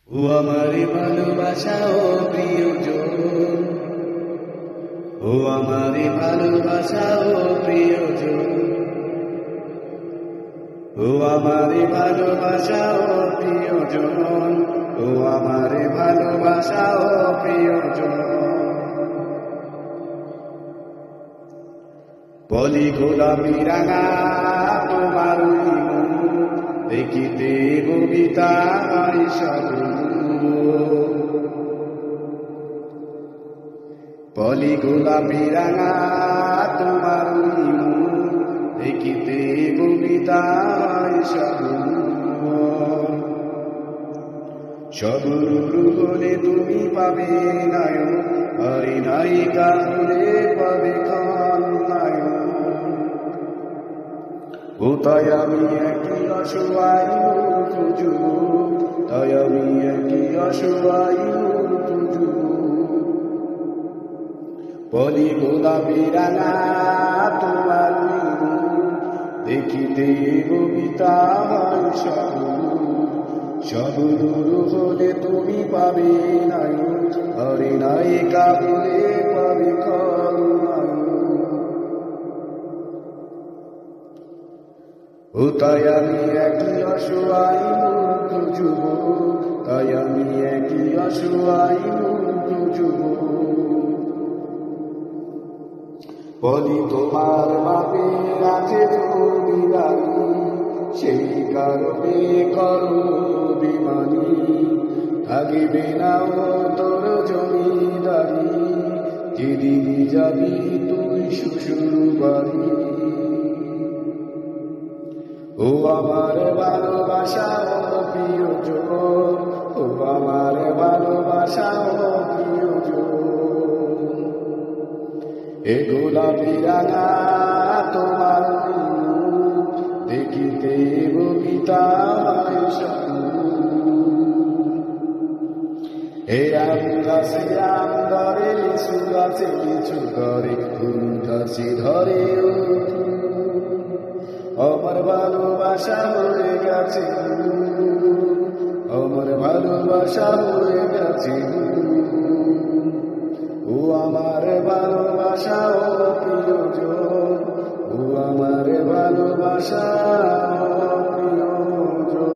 ও আমারে ভালোবাসা ও প্রিয়জন, ও আমারে ভালোবাসা ও প্রিয়জন, ও আমারে ভালোবাসা ও প্রিয়জন, ও আমারে ভালোবাসা ও প্রিয়জন। বলি গোলাপি রাঙা তোমার দেখিতে কবিতা বলি গোলাপি রাঙা তোমার দেখিতে কবিতা সবরু বলে তুমি পাবে নায়ক, আরে নায়িকা বলে পাবে খলনায়ক। ও তাই আমি একই অসহায় যুবক, তাই আমি একই অসহায় যুবক। বলি গোলাপি রাঙা তোমার দেখিতে কবিতা সবরু হলে তুমি পাবে নায়ক, আরে নায়িকা বলে পাবে খলনায়ক। ও তাই আমি একই অসহায় মূর্খ যুবক, তাই আমি একই অসহায় মূর্খ যুবক। বলি তোমার বাপের আছে জমিদারি, সেই কারণে করো বিমানি, থাকিবে না ও তোর জমিদারি, যেদিন যাবি তুই শ্বশুর বাড়ি। ও আমার ভালোবাসা ও প্রিয়জন, ও আমার ভালোবাসা ও প্রিয়জন। এ গোলাপি রাঙা তোমার দেখিতে কবিতা হে আম গাছে আম ধরে, লিচু গাছে লিচু ধরে, ফুল গাছে ধরে ও আমার ভালোবাসা হয়ে গেছে, আমার ভালোবাসা হয়ে গেছে।